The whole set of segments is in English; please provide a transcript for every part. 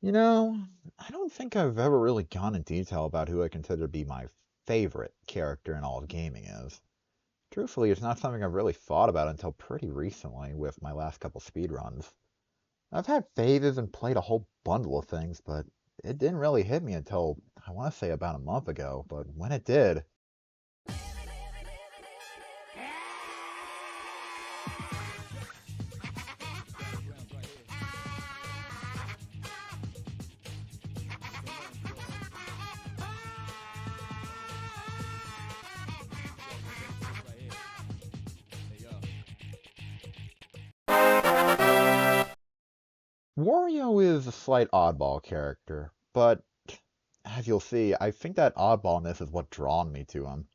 You know, I don't think I've ever really gone in detail about who I consider to be my favorite character in all of gaming is. Truthfully, it's not something I've really thought about until pretty recently with my last couple speedruns. I've had phases and played a whole bundle of things, but it didn't really hit me until, I want to say about a month ago, but when it did, Wario is a slight oddball character, but as you'll see, I think that oddballness is what drawn me to him.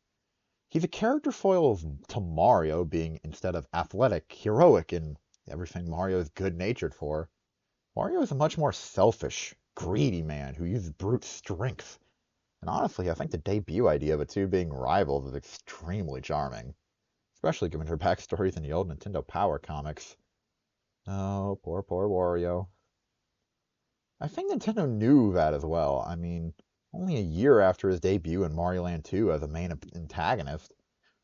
He's a character foil to Mario, being instead of athletic, heroic, and everything Mario is good-natured for. Mario is a much more selfish, greedy man who uses brute strength. And honestly, I think the debut idea of the two being rivals is extremely charming, especially given her backstories in the old Nintendo Power comics. Oh, poor Wario. I think Nintendo knew that as well. I mean, only a year after his debut in Mario Land 2 as a main antagonist,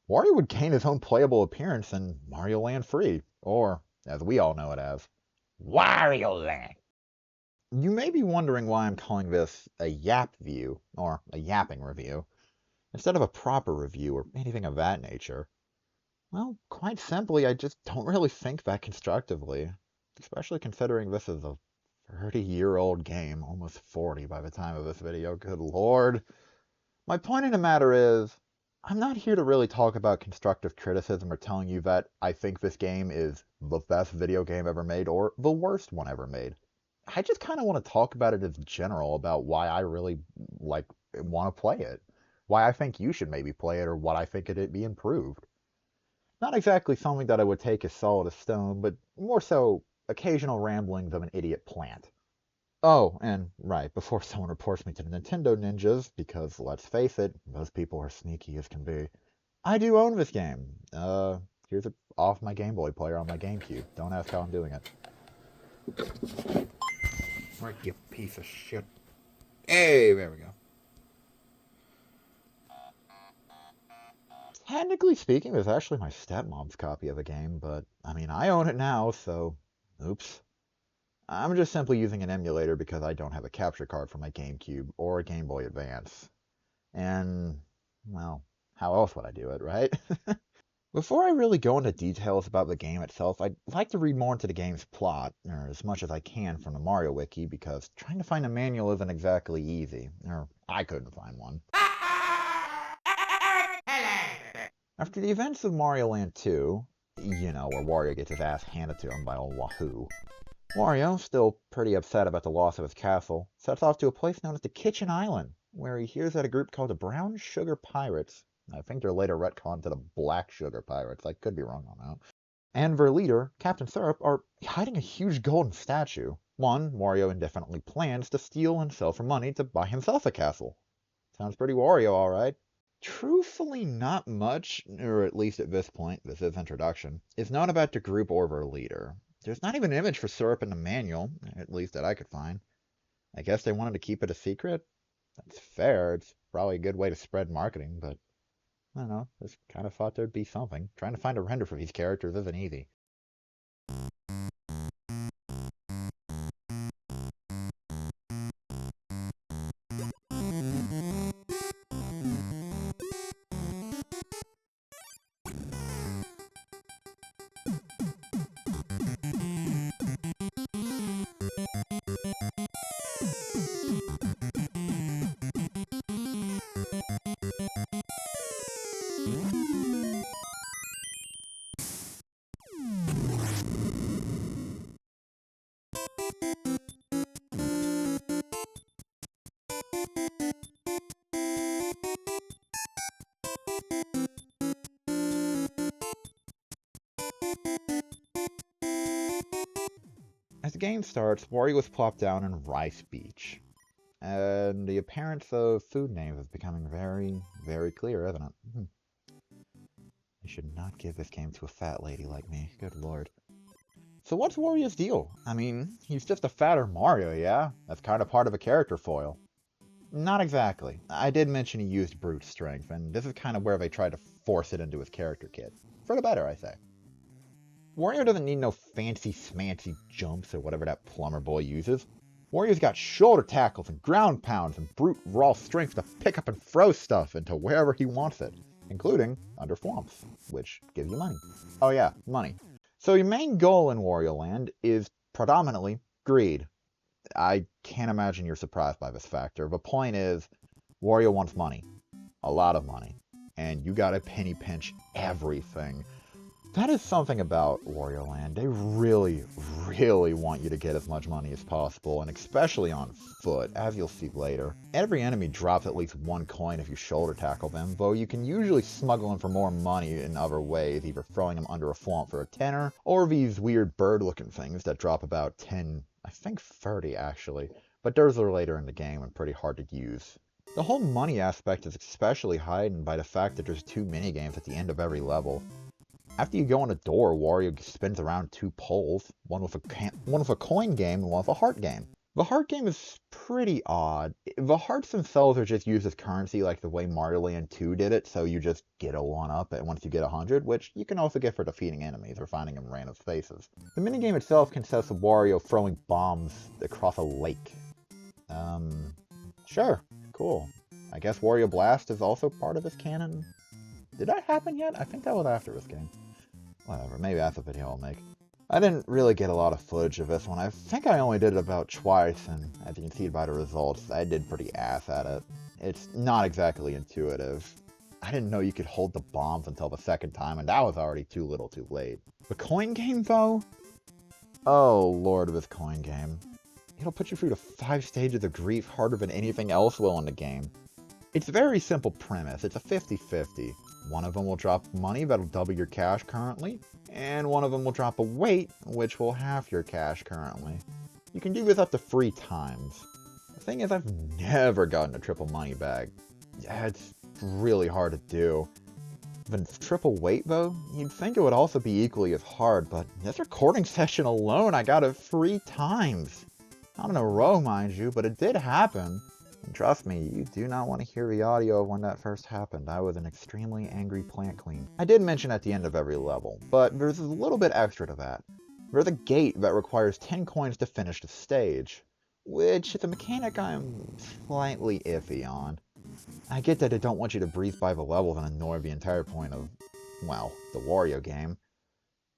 Wario would gain his own playable appearance in Mario Land 3, or, as we all know it as, Wario Land. You may be wondering why I'm calling this a yap view, or a yapping review, instead of a proper review or anything of that nature. Well, quite simply, I just don't really think that constructively, especially considering this is a 30-year-old game, almost 40 by the time of this video, good lord. My point in the matter is, I'm not here to really talk about constructive criticism or telling you that I think this game is the best video game ever made or the worst one ever made. I just kind of want to talk about it as general about why I really like want to play it, why I think you should maybe play it, or what I think it'd be improved. Not exactly something that I would take as solid as stone, but more so occasional ramblings of an idiot plant. Oh, and right, before someone reports me to the Nintendo ninjas, because let's face it, those people are sneaky as can be, I do own this game. Here's it off my Game Boy player on my GameCube. Don't ask how I'm doing it. Right, you piece of shit. Hey, there we go. Technically speaking, it's actually my stepmom's copy of the game, but I mean, I own it now, so oops. I'm just simply using an emulator because I don't have a capture card for my GameCube or a Game Boy Advance. And, well, how else would I do it, right? Before I really go into details about the game itself, I'd like to read more into the game's plot, or as much as I can from the Mario Wiki, because trying to find a manual isn't exactly easy, or I couldn't find one. After the events of Mario Land 2, you know, where Wario gets his ass handed to him by old Wahoo, Wario, still pretty upset about the loss of his castle, sets off to a place known as the Kitchen Island, where he hears that a group called the Brown Sugar Pirates, I think they're later retconned to the Black Sugar Pirates, I could be wrong on that, and their leader, Captain Syrup, are hiding a huge golden statue, one Wario indefinitely plans to steal and sell for money to buy himself a castle. Sounds pretty Wario, alright. Truthfully, not much, or at least at this point, this is introduction, is known about the group or their leader. There's not even an image for Syrup in the manual, at least that I could find. I guess they wanted to keep it a secret? That's fair, it's probably a good way to spread marketing, but I don't know, just kind of thought there'd be something. Trying to find a render for these characters isn't easy. As the game starts, Wario is plopped down in Rice Beach, and the appearance of food names is becoming very, very clear, isn't it? I should not give this game to a fat lady like me, good lord. So what's Wario's deal? I mean, he's just a fatter Mario, yeah? That's kind of part of a character foil. Not exactly. I did mention he used brute strength, and this is kind of where they tried to force it into his character kit. For the better, I say. Wario doesn't need no fancy smancy jumps or whatever that plumber boy uses. Wario's got shoulder tackles and ground pounds and brute raw strength to pick up and throw stuff into wherever he wants it, including under swamps, which gives you money. Oh yeah, money. So your main goal in Wario Land is predominantly greed. I can't imagine you're surprised by this factor. The point is, Wario wants money. A lot of money. And you gotta penny pinch everything. That is something about Wario Land. They really, really want you to get as much money as possible, and especially on foot, as you'll see later. Every enemy drops at least one coin if you shoulder tackle them, though you can usually smuggle them for more money in other ways, either throwing them under a swamp for a tenner, or these weird bird-looking things that drop about 10, I think 30 actually, but those are later in the game and pretty hard to use. The whole money aspect is especially heightened by the fact that there's 2 minigames at the end of every level. After you go on a door, Wario spins around 2 poles, one with a coin game and one with a heart game. The heart game is pretty odd. The hearts themselves are just used as currency like the way Mario Land 2 did it, so you just get a 1-up once you get 100, which you can also get for defeating enemies or finding them in random spaces. The minigame itself consists of Wario throwing bombs across a lake. Sure, cool. I guess Wario Blast is also part of this canon. Did that happen yet? I think that was after this game. Whatever, maybe that's a video I'll make. I didn't really get a lot of footage of this one. I think I only did it about twice, and as you can see by the results, I did pretty ass at it. It's not exactly intuitive. I didn't know you could hold the bombs until the second time, and that was already too little too late. The coin game, though? Oh, lord, this coin game. It'll put you through the 5 stages of grief harder than anything else will in the game. It's a very simple premise. It's a 50-50. One of them will drop money that'll double your cash currently, and one of them will drop a weight, which will half your cash currently. You can do this up to 3 times. The thing is, I've never gotten a triple money bag. It's really hard to do. The triple weight, though, you'd think it would also be equally as hard, but this recording session alone, I got it 3 times. Not in a row, mind you, but it did happen. And trust me, you do not want to hear the audio of when that first happened. I was an extremely angry plant queen. I did mention at the end of every level, but there's a little bit extra to that. There's a gate that requires 10 coins to finish the stage, which is a mechanic I'm slightly iffy on. I get that I don't want you to breeze by the levels and ignore the entire point of, well, the Wario game,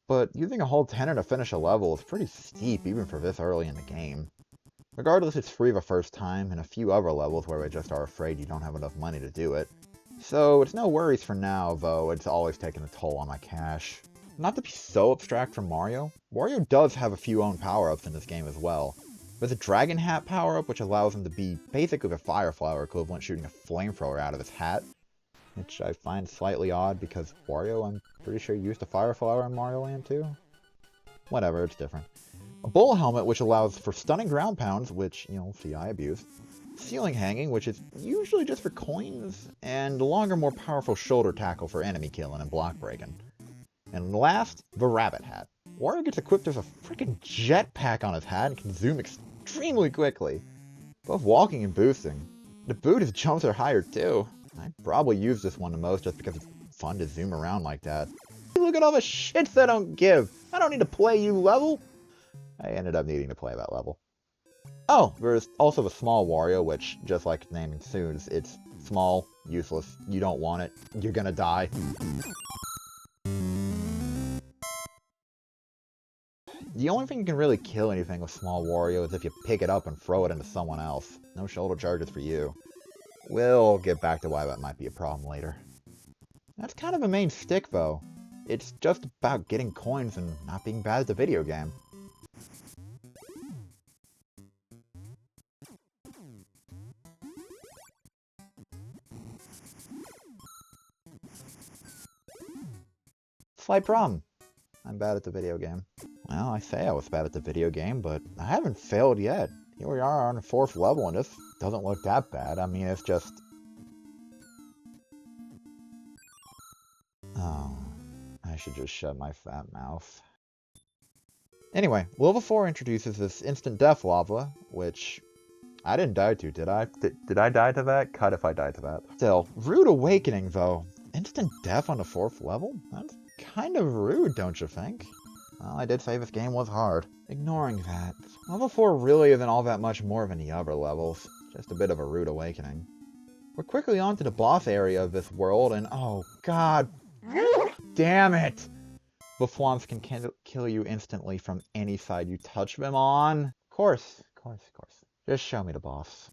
but using a whole tenner to finish a level is pretty steep even for this early in the game. Regardless, it's free the first time, and a few other levels where we just are afraid you don't have enough money to do it. So it's no worries for now, though it's always taken a toll on my cash. Not to be so abstract from Mario, Wario does have a few own power-ups in this game as well. There's a Dragon Hat power-up which allows him to be basically the Fire Flower equivalent, shooting a flamethrower out of his hat, which I find slightly odd because Wario, I'm pretty sure, used a Fire Flower in Mario Land too. Whatever, it's different. A Bull Helmet, which allows for stunning ground pounds, which, see, I abuse. Ceiling Hanging, which is usually just for coins. And the longer, more powerful Shoulder Tackle for enemy killing and block breaking. And last, the Rabbit Hat. Wario gets equipped with a freaking jetpack on his hat and can zoom extremely quickly. Both walking and boosting. The boot his jumps are higher too. I probably use this one the most just because it's fun to zoom around like that. Look at all the shits I don't give! I don't need to play you level! I ended up needing to play that level. Oh, there's also the small Wario, which, just like its name assumes, it's small, useless, you don't want it, you're gonna die. The only thing you can really kill anything with small Wario is if you pick it up and throw it into someone else. No shoulder charges for you. We'll get back to why that might be a problem later. That's kind of a main stick, though. It's just about getting coins and not being bad at the video game. Slight problem. I'm bad at the video game. Well, I say I was bad at the video game, but I haven't failed yet. Here we are on the 4th level, and this doesn't look that bad. I mean, it's just... Oh, I should just shut my fat mouth. Anyway, level 4 introduces this instant death lava, which I didn't die to, did I? Did I die to that? Cut if I died to that. Still, rude awakening though. Instant death on the 4th level? That's kind of rude, don't you think? Well, I did say this game was hard. Ignoring that, level 4 really isn't all that much more than the other levels. Just a bit of a rude awakening. We're quickly on to the boss area of this world, and oh god damn it! The Flumps can kill you instantly from any side you touch them on. Of course. Just show me the boss.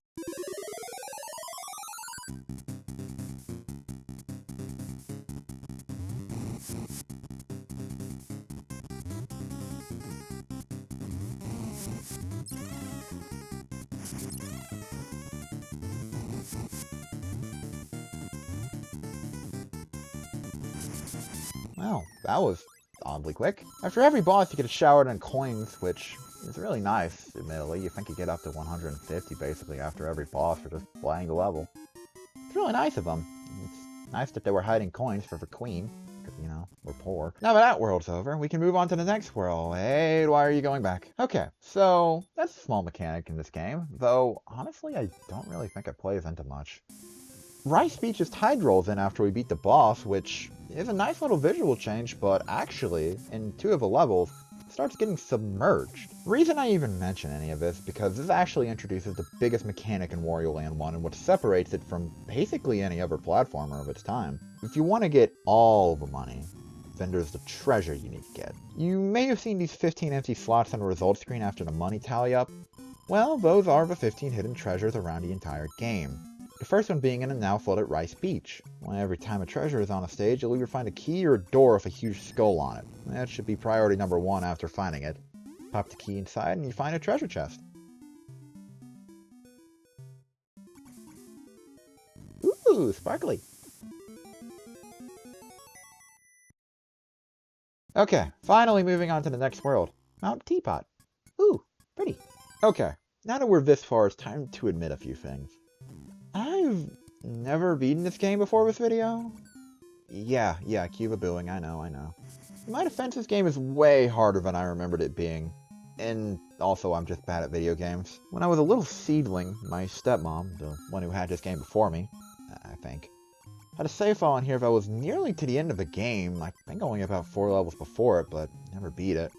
Well, that was oddly quick. After every boss you get a shower in coins, which is really nice, admittedly. You think you get up to 150 basically after every boss for just playing the level. It's really nice of them. It's nice that they were hiding coins for the queen, because, you know, we're poor. Now that that world's over, we can move on to the next world. Hey, why are you going back? Okay, so that's a small mechanic in this game, though honestly I don't really think it plays into much. Rice Beach's tide rolls in after we beat the boss, which is a nice little visual change, but actually, in 2 of the levels, it starts getting submerged. Reason I even mention any of this, because this actually introduces the biggest mechanic in Wario Land 1 and what separates it from basically any other platformer of its time. If you want to get all the money, then there's the treasure you need to get. You may have seen these 15 empty slots on the results screen after the money tally up. Well, those are the 15 hidden treasures around the entire game. The first one being in a now flooded Rice Beach. Well, every time a treasure is on a stage, you'll either find a key or a door with a huge skull on it. That should be priority number 1 after finding it. Pop the key inside and you find a treasure chest. Ooh, sparkly. Okay, finally moving on to the next world. Mount Teapot. Ooh, pretty. Okay, now that we're this far, it's time to admit a few things. I've never beaten this game before this video. Yeah, Cuba booing, I know. In my defense, this game is way harder than I remembered it being. And also, I'm just bad at video games. When I was a little seedling, my stepmom, the one who had this game before me, I think, had a save file in here that was nearly to the end of the game. I think only about 4 levels before it, but never beat it.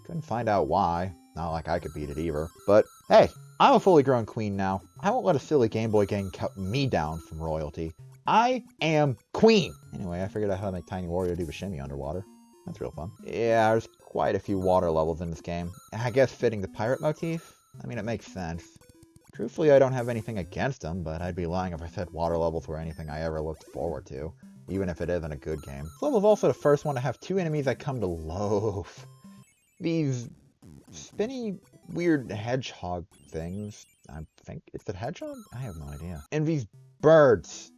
Couldn't find out why. Not like I could beat it either. But hey, I'm a fully grown queen now. I won't let a silly Game Boy game cut me down from royalty. I am queen! Anyway, I figured out how to make Tiny Wario do the shimmy underwater. That's real fun. Yeah, there's quite a few water levels in this game. I guess fitting the pirate motif? I mean, it makes sense. Truthfully, I don't have anything against them, but I'd be lying if I said water levels were anything I ever looked forward to, even if it isn't a good game. This level's also the first one to have 2 enemies I come to loathe. These spinny, weird hedgehog things. I think it's a hedgehog? I have no idea. And these birds.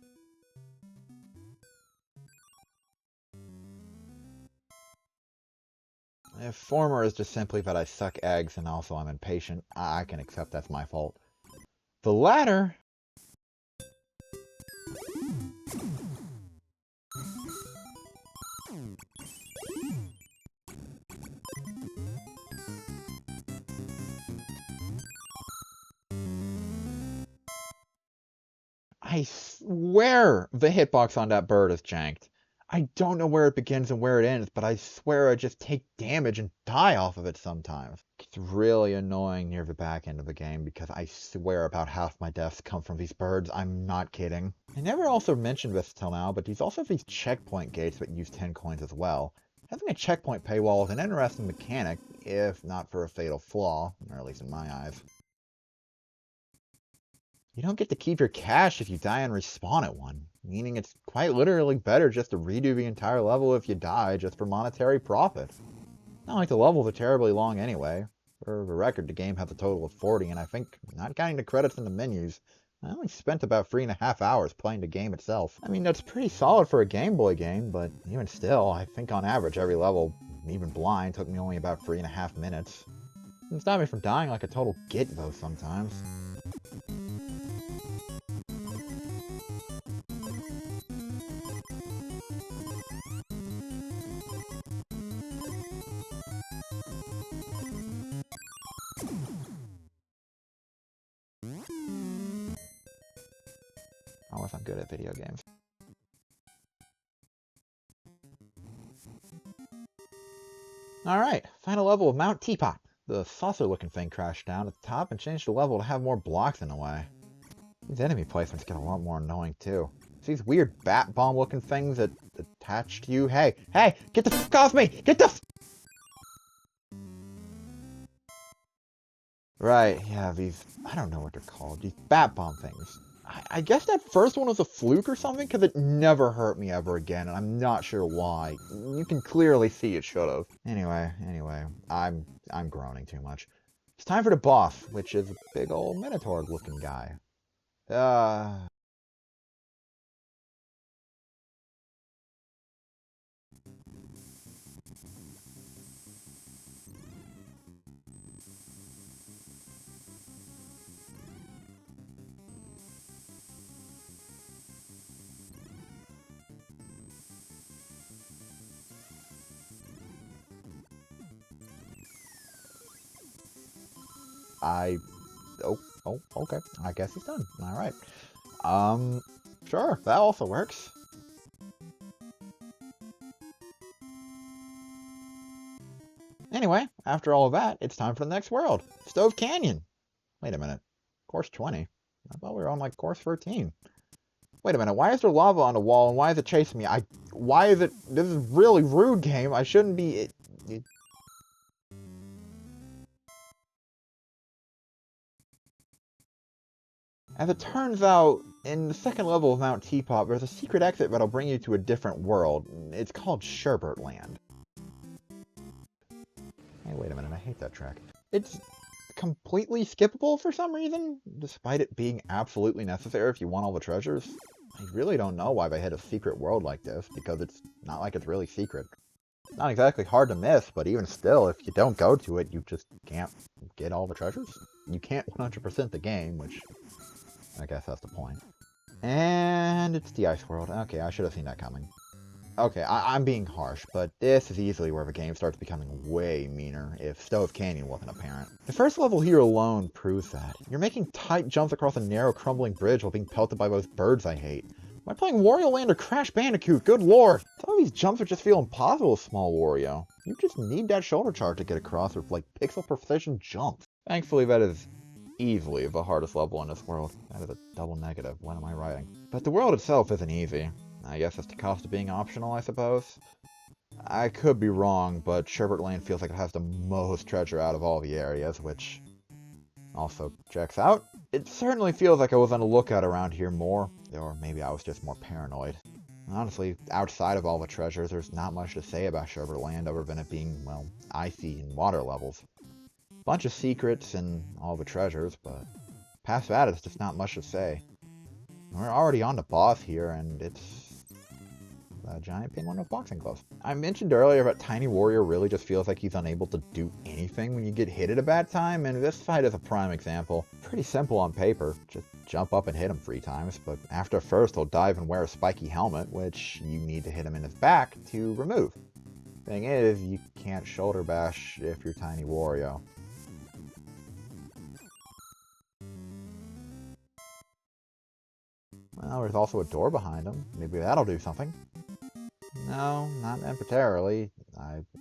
If former is just simply that I suck eggs and also I'm impatient, I can accept that's my fault. The latter... I swear the hitbox on that bird is janked. I don't know where it begins and where it ends, but I swear I just take damage and die off of it sometimes. It's really annoying near the back end of the game because I swear about half my deaths come from these birds. I'm not kidding. I never also mentioned this till now, but these also have these checkpoint gates that use 10 coins as well. Having a checkpoint paywall is an interesting mechanic, if not for a fatal flaw, or at least in my eyes. You don't get to keep your cash if you die and respawn at one, meaning it's quite literally better just to redo the entire level if you die just for monetary profit. Not like the levels are terribly long anyway. For the record, the game has a total of 40, and I think, not counting the credits and the menus, I only spent about 3.5 hours playing the game itself. I mean, that's pretty solid for a Game Boy game, but even still, I think on average every level, even blind, took me only about 3.5 minutes. It stopped me from dying like a total git though sometimes. Unless I'm good at video games. Alright, final level of Mount Teapot. The saucer-looking thing crashed down at the top and changed the level to have more blocks in the way. These enemy placements get a lot more annoying too. It's these weird bat bomb-looking things that attach to you. Hey, get the f*** off me! Get the f***! Right, yeah, these, I don't know what they're called, these bat bomb things. I guess that first one was a fluke or something, because it never hurt me ever again, and I'm not sure why. You can clearly see it should've. Anyway, I'm groaning too much. It's time for the boss, which is a big old Minotaur-looking guy. Okay. I guess it's done. Alright. Sure, that also works. Anyway, after all of that, it's time for the next world. Stove Canyon. Wait a minute. Course 20? I thought we were on, like, course 13. Wait a minute, why is there lava on the wall, and why is it chasing me? Why is it... This is really rude, game. I shouldn't be... As it turns out, in the second level of Mount Teapot, there's a secret exit that'll bring you to a different world. It's called Sherbert Land. Hey, wait a minute, I hate that track. It's completely skippable for some reason, despite it being absolutely necessary if you want all the treasures. I really don't know why they hit a secret world like this, because it's not like it's really secret. Not exactly hard to miss, but even still, if you don't go to it, you just can't get all the treasures. You can't 100% the game, which I guess that's the point. And it's the ice world. Okay, I should have seen that coming. Okay, I'm being harsh, but this is easily where the game starts becoming way meaner if Stove Canyon wasn't apparent. The first level here alone proves that. You're making tight jumps across a narrow, crumbling bridge while being pelted by those birds I hate. Am I playing Wario Land or Crash Bandicoot? Good lord! Some of these jumps would just feel impossible with small Wario. You just need that shoulder charge to get across with, like, pixel precision jumps. Thankfully, that is easily the hardest level in this world. That is a double negative. What am I writing? But the world itself isn't easy. I guess that's the cost of being optional, I suppose. I could be wrong, but Sherbert Land feels like it has the most treasure out of all the areas, which also checks out. It certainly feels like I was on the lookout around here more, or maybe I was just more paranoid. Honestly, outside of all the treasures, there's not much to say about Sherbert Land other than it being, well, icy and water levels. Bunch of secrets and all the treasures, but past that, it's just not much to say. We're already on the boss here, and it's a giant penguin with boxing gloves. I mentioned earlier that Tiny Warrior really just feels like he's unable to do anything when you get hit at a bad time, and this fight is a prime example. Pretty simple on paper, just jump up and hit him 3 times, but after first he'll dive and wear a spiky helmet, which you need to hit him in his back to remove. Thing is, you can't shoulder bash if you're Tiny Wario. Well, there's also a door behind him. Maybe that'll do something. No, not necessarily.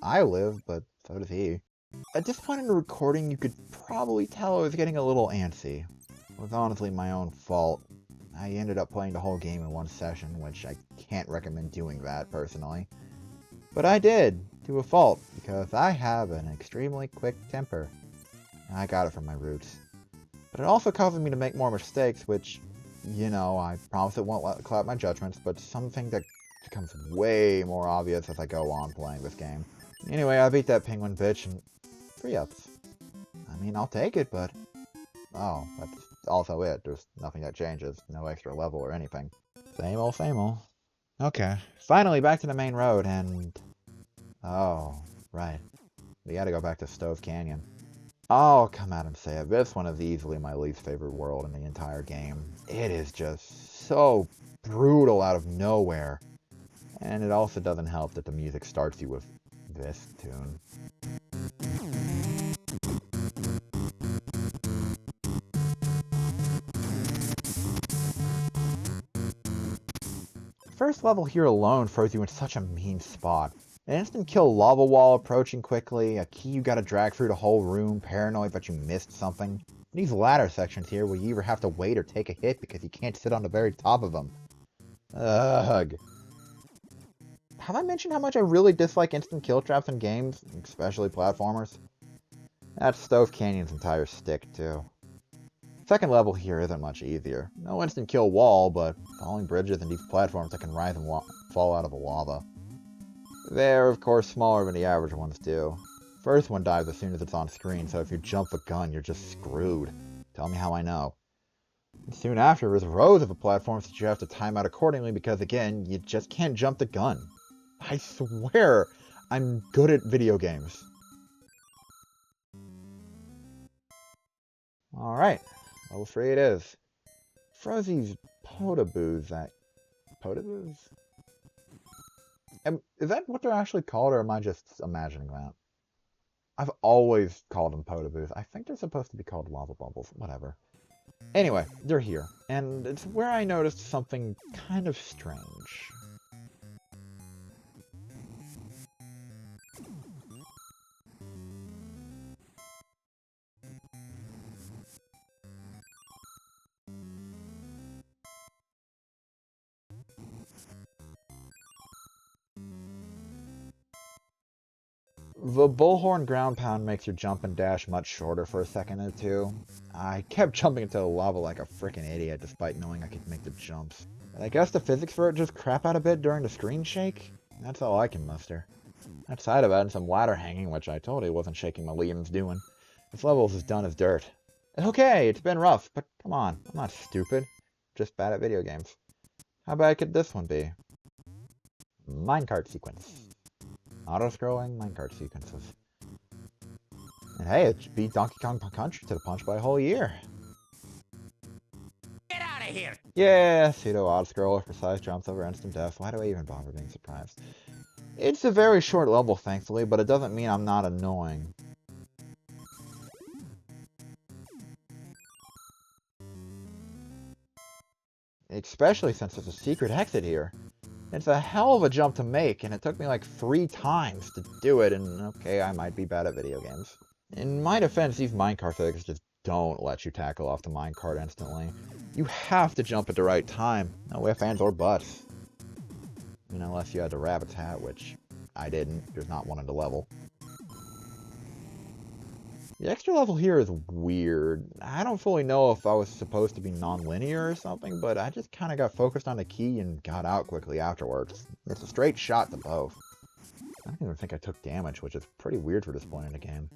I live, but so does he. At this point in the recording, you could probably tell I was getting a little antsy. It was honestly my own fault. I ended up playing the whole game in one session, which I can't recommend doing that, personally. But I did, to a fault, because I have an extremely quick temper. I got it from my roots. But it also causes me to make more mistakes, which, you know, I promise it won't cloud my judgments, but something that becomes way more obvious as I go on playing this game. Anyway, I beat that penguin bitch and 3-ups. I mean, I'll take it, but... Oh, that's also it. There's nothing that changes. No extra level or anything. Same old, same old. Okay, finally back to the main road, and... Oh, right. We gotta go back to Stove Canyon. Oh, come out and say it. This one is easily my least favorite world in the entire game. It is just so brutal out of nowhere. And it also doesn't help that the music starts you with this tune. first level here alone throws you in such a mean spot. An instant kill lava wall approaching quickly, a key you gotta drag through the whole room, paranoid that you missed something. These ladder sections here where you either have to wait or take a hit because you can't sit on the very top of them. Ugh. Have I mentioned how much I really dislike instant kill traps in games, especially platformers? That's Stove Canyon's entire stick, too. Second level here isn't much easier. No instant kill wall, but falling bridges and these platforms that can rise and fall out of the lava. They're, of course, smaller than the average ones do. First one dives as soon as it's on screen, so if you jump the gun, you're just screwed. Tell me how I know. And soon after, there's rows of the platforms that you have to time out accordingly because, again, you just can't jump the gun. I swear, I'm good at video games. Alright, level 3 it is. Throws these potaboos at... Potaboos? Is that what they're actually called, or am I just imagining that? I've always called them potaboos. I think they're supposed to be called lava bubbles. Whatever. Anyway, they're here, and it's where I noticed something kind of strange. The bullhorn ground pound makes your jump and dash much shorter for a second or two. I kept jumping into the lava like a frickin' idiot despite knowing I could make the jumps. But I guess the physics for it just crap out a bit during the screen shake? That's all I can muster. Outside of that and some ladder hanging, which I totally wasn't shaking my limbs doing. This level's as done as dirt. It's okay, it's been rough, but come on, I'm not stupid. Just bad at video games. How bad could this one be? Minecart sequence. Auto-scrolling minecart sequences. And hey, it beat Donkey Kong Country to the punch by a whole year. Get out of here! Yeah, pseudo auto-scroller, precise jumps over instant death. Why do I even bother being surprised? It's a very short level, thankfully, but it doesn't mean I'm not annoying. Especially since there's a secret exit here. It's a hell of a jump to make, and it took me like 3 times to do it, and okay, I might be bad at video games. In my defense, these minecart physics just don't let you tackle off the minecart instantly. You have to jump at the right time, no ifs, ands, or buts. I mean, unless you had the rabbit's hat, which I didn't. There's not one in the level. The extra level here is weird. I don't fully know if I was supposed to be non-linear or something, but I just kind of got focused on the key and got out quickly afterwards. It's a straight shot to both. I don't even think I took damage, which is pretty weird for this point in the game.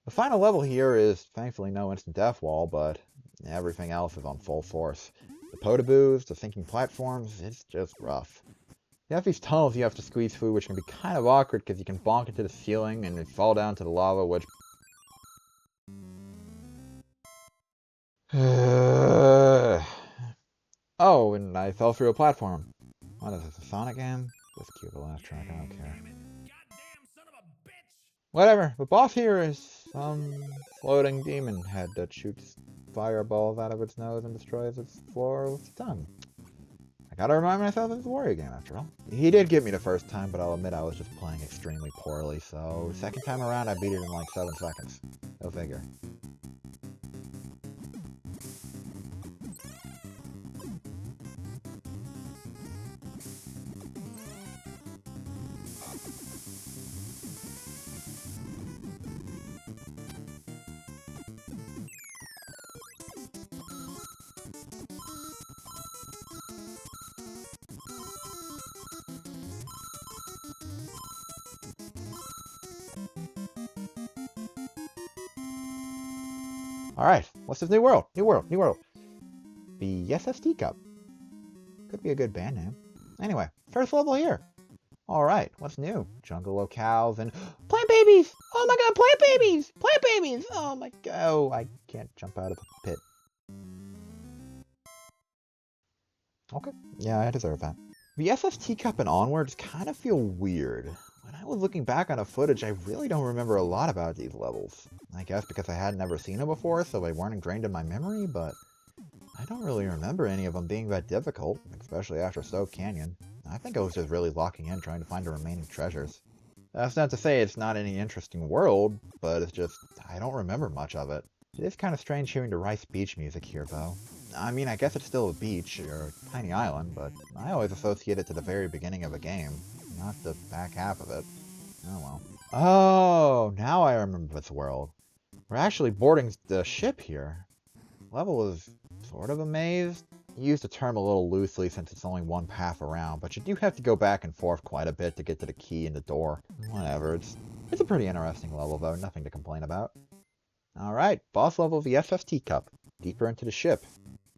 The final level here is thankfully no instant death wall, but everything else is on full force. The potaboos, the sinking platforms, it's just rough. You have these tunnels you have to squeeze through, which can be kind of awkward because you can bonk into the ceiling and then fall down to the lava, which... Oh, and I fell through a platform. What is this, a Sonic game? Just cue the last track, I don't care. Whatever, the boss here is some floating demon head that shoots fireballs out of its nose and destroys its floor with its tongue. I gotta remind myself it's a Wario game after all. He did get me the first time, but I'll admit I was just playing extremely poorly, so second time around I beat it in like 7 seconds. Go figure. Alright, what's this new world? New world, new world. The SST Cup. Could be a good band name. Anyway, first level here. Alright, what's new? Jungle locales and plant babies! Oh my god, plant babies! Plant babies! Oh my god. Oh, I can't jump out of the pit. Okay, yeah, I deserve that. The SST Cup and onwards kind of feel weird. When I was looking back on the footage, I really don't remember a lot about these levels. I guess because I had never seen them before, so they weren't ingrained in my memory, but I don't really remember any of them being that difficult, especially after Stove Canyon. I think I was just really locking in trying to find the remaining treasures. That's not to say it's not any interesting world, but it's just, I don't remember much of it. It is kind of strange hearing the Rice Beach music here, though. I mean, I guess it's still a beach, or a tiny island, but I always associate it to the very beginning of a game, not the back half of it. Oh well. Oh, now I remember this world. We're actually boarding the ship here. Level is sort of a maze. You use the term a little loosely since it's only one path around, but you do have to go back and forth quite a bit to get to the key in the door. Whatever, it's a pretty interesting level though, nothing to complain about. Alright, boss level of the SST Cup. Deeper into the ship.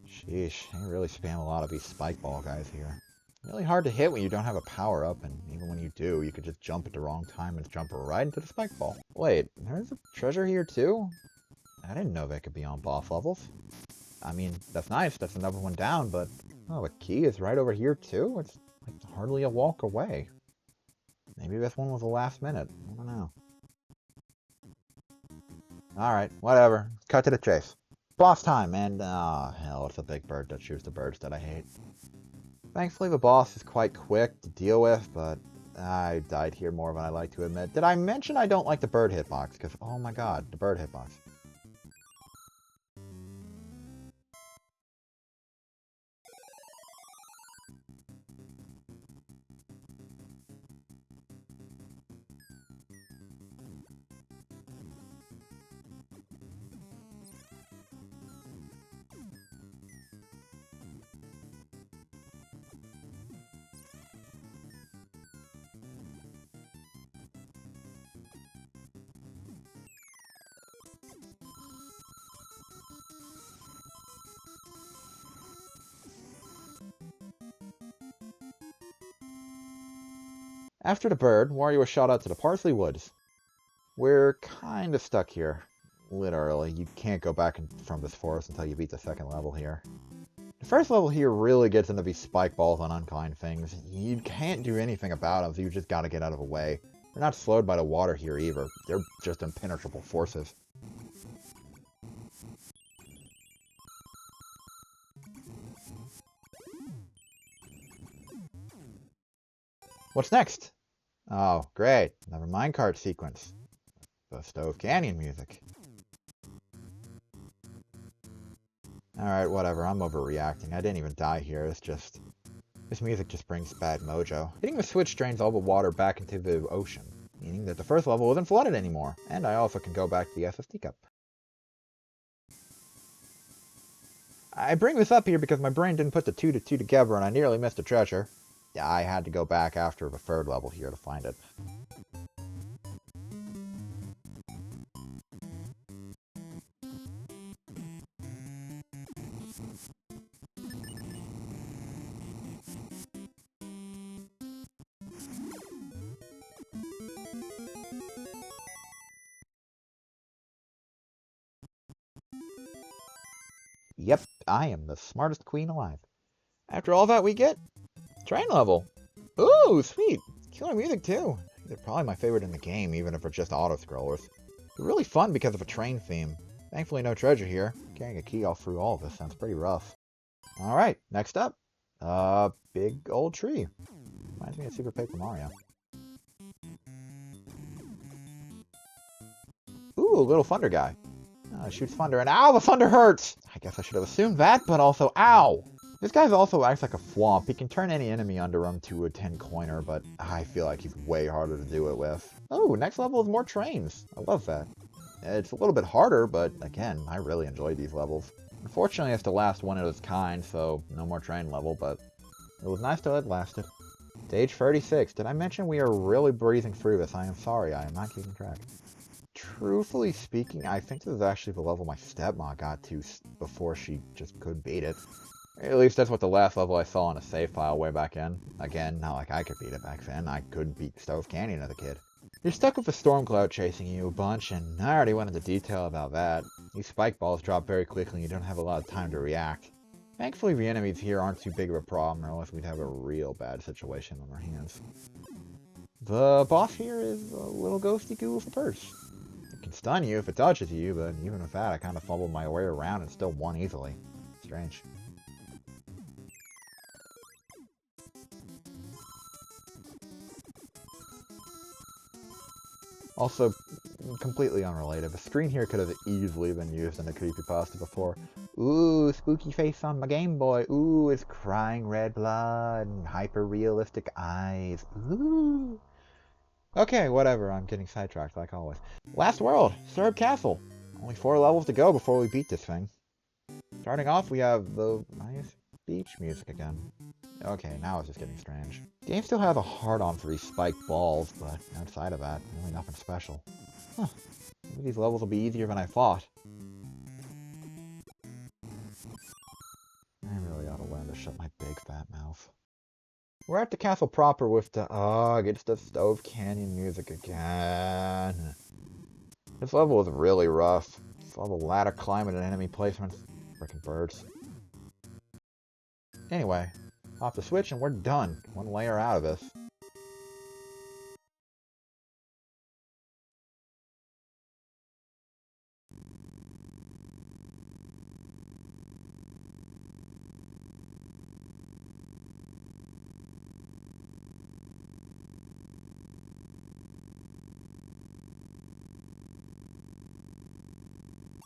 Sheesh, they really spam a lot of these spike ball guys here. Really hard to hit when you don't have a power up, and even when you do, you could just jump at the wrong time and jump right into the spike ball. Wait, there's a treasure here too? I didn't know they could be on boss levels. I mean, that's nice, that's another one down, but... Oh, the key is right over here too? It's like hardly a walk away. Maybe this one was the last minute. I don't know. Alright, whatever. Cut to the chase. Boss time, and... oh, hell, it's a big bird that shoots the birds that I hate. Thankfully, the boss is quite quick to deal with, but... I died here more than I like to admit. Did I mention I don't like the bird hitbox? Because, oh my god, the bird hitbox. After the bird, Wario was shot out to the Parsley Woods. We're kind of stuck here. Literally, you can't go back from this forest until you beat the second level here. The first level here really gets into these spike balls on unkind things. You can't do anything about them, so you just gotta get out of the way. They're not slowed by the water here either. They're just impenetrable forces. What's next? Oh, great. Another minecart sequence. The Stove Canyon music. Alright, whatever. I'm overreacting. I didn't even die here. It's just... this music just brings bad mojo. Hitting the switch drains all the water back into the ocean, meaning that the first level isn't flooded anymore. And I also can go back to the SST Cup. I bring this up here because my brain didn't put the two together and I nearly missed a treasure. Yeah, I had to go back after the third level here to find it. Yep, I am the smartest queen alive. After all that we get, train level. Ooh, sweet. Killer music too. They're probably my favorite in the game, even if they're just auto-scrollers. They're really fun because of a train theme. Thankfully no treasure here. Carrying a key all through all of this sounds pretty rough. Alright, next up. Big old tree. Reminds me of Super Paper Mario. Ooh, a little thunder guy. Shoots thunder, and ow, the thunder hurts! I guess I should have assumed that, but also, ow! This guy also acts like a thwomp. He can turn any enemy under him to a 10-coiner, but I feel like he's way harder to do it with. Oh, next level is more trains. I love that. It's a little bit harder, but again, I really enjoy these levels. Unfortunately, it's the last one of its kind, so no more train level, but it was nice till it lasted. Stage 36. Did I mention we are really breezing through this? I am sorry, I am not keeping track. Truthfully speaking, I think this is actually the level my stepmom got to before she just couldn't beat it. At least that's what the last level I saw in a save file way back in. Again, not like I could beat it back then. I couldn't beat Stove Canyon as a kid. You're stuck with a storm cloud chasing you a bunch, and I already went into detail about that. These spike balls drop very quickly and you don't have a lot of time to react. Thankfully, the enemies here aren't too big of a problem, or else we'd have a real bad situation on our hands. The boss here is a little ghosty goo with a purse. It can stun you if it touches you, but even with that, I kind of fumbled my way around and still won easily. Strange. Also, completely unrelated, the screen here could have easily been used in a creepypasta before. Ooh, spooky face on my Game Boy. Ooh, it's crying red blood and hyper-realistic eyes. Ooh. Okay, whatever, I'm getting sidetracked like always. Last world, Syrup Castle. Only 4 levels to go before we beat this thing. Starting off, we have the nice beach music again. Okay, now it's just getting strange. The game still has a hard-on for these spiked balls, but outside of that, really nothing special. Huh. Maybe these levels will be easier than I thought. I really ought to learn to shut my big fat mouth. We're at the castle proper with the... Ugh, it's the Stove Canyon music again. This level is really rough. It's all the ladder climbing and enemy placements. Frickin' birds. Anyway, off the switch and we're done. 1 layer out of this.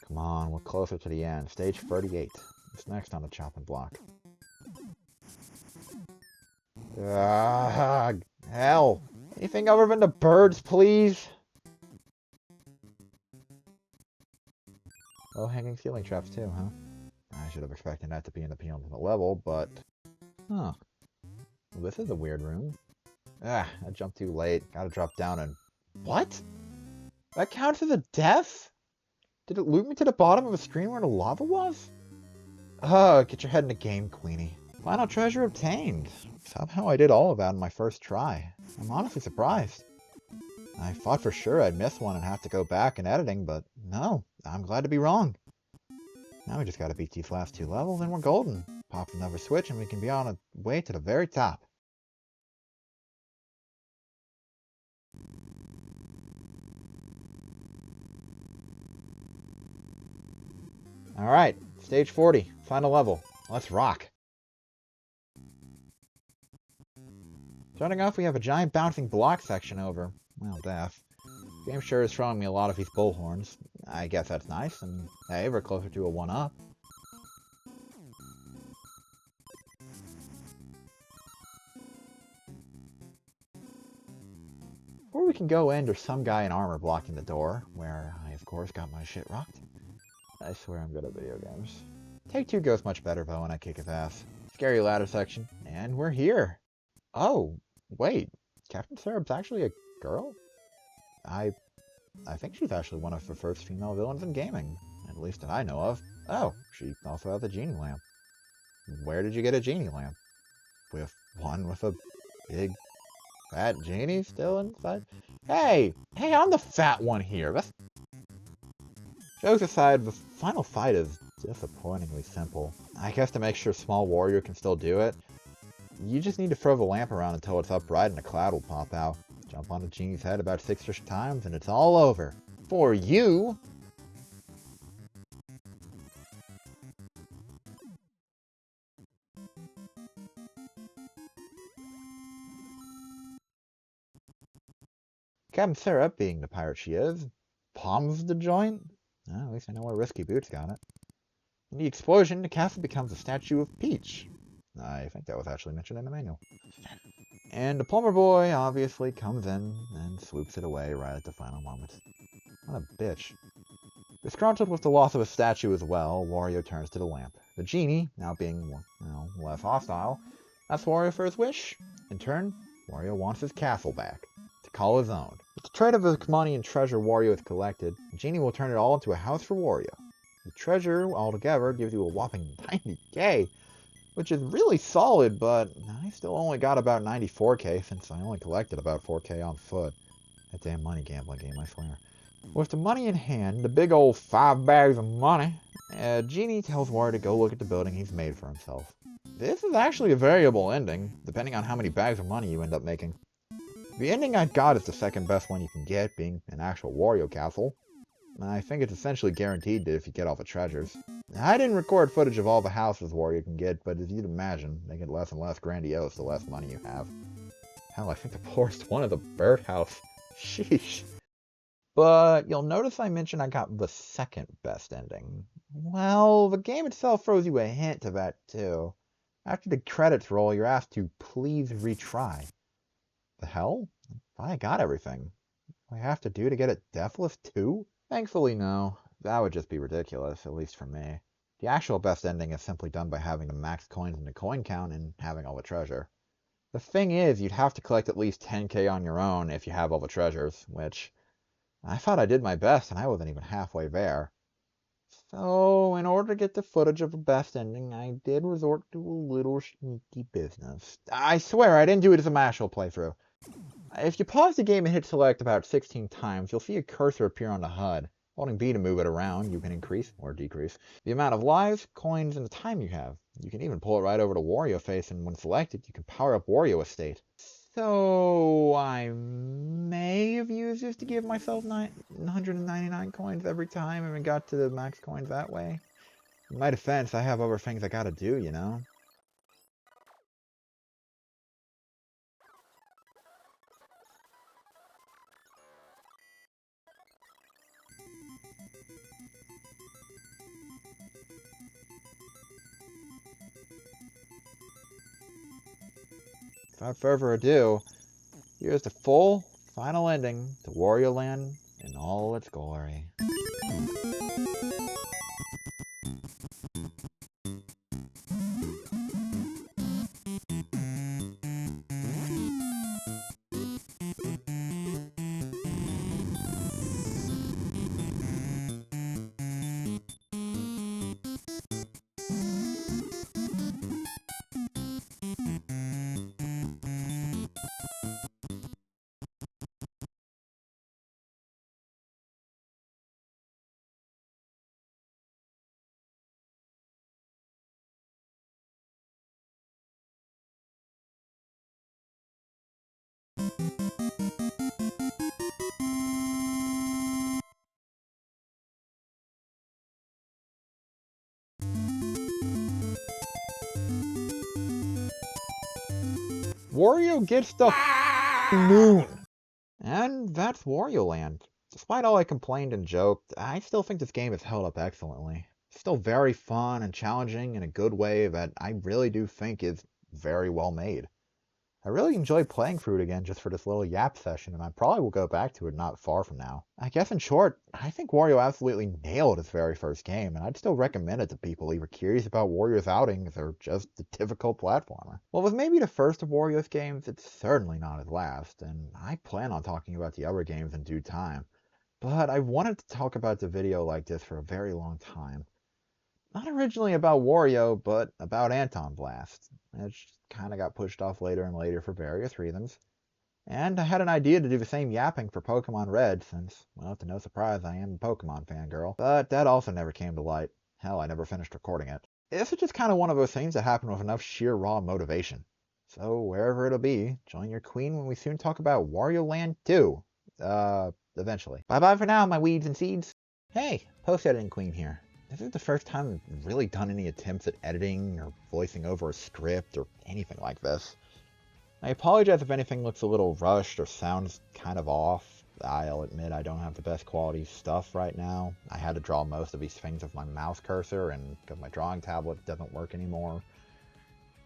Come on, we're closer to the end. Stage 38. What's next on the chopping block? Hell. Anything other than the birds, please? Low-hanging ceiling traps too, huh? I should have expected that to be an appeal to the level, but... Huh. Well, this is a weird room. I jumped too late. Gotta drop down and... What? That counts as a death? Did it loop me to the bottom of a screen where the lava was? Get your head in the game, Queenie. Final treasure obtained. Somehow I did all of that in my first try. I'm honestly surprised. I thought for sure I'd miss one and have to go back in editing, but no, I'm glad to be wrong. Now we just gotta beat these last 2 levels and we're golden. Pop another switch and we can be on our way to the very top. Alright, stage 40, final level. Let's rock. Starting off, we have a giant bouncing block section over, well, death. The game sure is throwing me a lot of these bullhorns. I guess that's nice, and hey, we're closer to a 1-up. Before we can go in, there's some guy in armor blocking the door, where I, of course, got my shit rocked. I swear I'm good at video games. Take 2 goes much better, though, when I kick his ass. Scary ladder section, and we're here! Oh, wait, Captain Syrup's actually a girl? I think she's actually one of the first female villains in gaming, at least that I know of. Oh, she also has a genie lamp. Where did you get a genie lamp? With a big fat genie still inside? Hey, I'm the fat one here. Jokes aside, the final fight is disappointingly simple. I guess to make sure Small Warrior can still do it, you just need to throw the lamp around until it's upright and a cloud will pop out. Jump on the genie's head about 6 times and it's all over. For you! Captain Syrup, being the pirate she is, palms the joint. At least I know where Risky Boots got it. In the explosion, the castle becomes a statue of Peach. I think that was actually mentioned in the manual. And the plumber boy obviously comes in and swoops it away right at the final moment. What a bitch. Disgruntled with the loss of a statue as well, Wario turns to the lamp. The genie, now being, less hostile, asks Wario for his wish. In turn, Wario wants his castle back. to call his own. With the trade of the money and treasure Wario has collected, the genie will turn it all into a house for Wario. The treasure altogether gives you a whopping 90k, which is really solid, but I still only got about 94k since I only collected about 4k on foot. That damn money gambling game, I swear. With the money in hand, the big old 5 bags of money, Genie tells Wario to go look at the building he's made for himself. This is actually a variable ending, depending on how many bags of money you end up making. The ending I got is the second best one you can get, being an actual Wario castle. I think it's essentially guaranteed that if you get all the treasures. I didn't record footage of all the houses Wario can get, but as you'd imagine, they get less and less grandiose the less money you have. Hell, I think the poorest one is a birdhouse. Sheesh. But you'll notice I mentioned I got the second best ending. Well, the game itself throws you a hint to that too. After the credits roll, you're asked to please retry. The hell? I got everything. What I have to do to get it deathless too? Thankfully, no. That would just be ridiculous, at least for me. The actual best ending is simply done by having the max coins in the coin count and having all the treasure. The thing is, you'd have to collect at least 10k on your own if you have all the treasures, which I thought I did my best and I wasn't even halfway there. So, in order to get the footage of the best ending, I did resort to a little sneaky business. I swear, I didn't do it as a actual playthrough. If you pause the game and hit select about 16 times, you'll see a cursor appear on the HUD. Holding B to move it around, you can increase or decrease the amount of lives, coins, and the time you have. You can even pull it right over to Wario face, and when selected, you can power up Wario Estate. So, I may have used this to give myself 999 coins every time and got to the max coins that way. In my defense, I have other things I gotta do, you know? Without further ado, here's the full, final ending to Wario Land in all its glory. Wario gets the moon! And that's Wario Land. Despite all I complained and joked, I still think this game has held up excellently. It's still very fun and challenging in a good way that I really do think is very well made. I really enjoyed playing through it again just for this little yap session, and I probably will go back to it not far from now. I guess in short, I think Wario absolutely nailed his very first game, and I'd still recommend it to people either curious about Wario's outings or just a difficult platformer. Well, with maybe the first of Wario's games, it's certainly not his last, and I plan on talking about the other games in due time. But I wanted to talk about the video like this for a very long time. Not originally about Wario, but about Anton Blast. It kind of got pushed off later and later for various reasons. And I had an idea to do the same yapping for Pokemon Red, since, well, to no surprise, I am a Pokemon fangirl. But that also never came to light. Hell, I never finished recording it. This is just kind of one of those things that happen with enough sheer raw motivation. So, wherever it'll be, join your queen when we soon talk about Wario Land 2. Eventually. Bye-bye for now, my weeds and seeds. Hey, post-editing queen here. This is the first time I've really done any attempts at editing or voicing over a script or anything like this. I apologize if anything looks a little rushed or sounds kind of off. I'll admit I don't have the best quality stuff right now. I had to draw most of these things with my mouse cursor, and because my drawing tablet doesn't work anymore.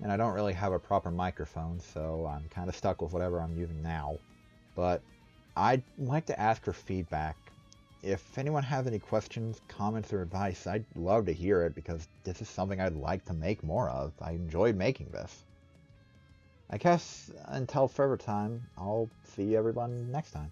And I don't really have a proper microphone, so I'm kind of stuck with whatever I'm using now. But I'd like to ask for feedback. If anyone has any questions, comments, or advice, I'd love to hear it because this is something I'd like to make more of. I enjoyed making this. I guess until further time, I'll see everyone next time.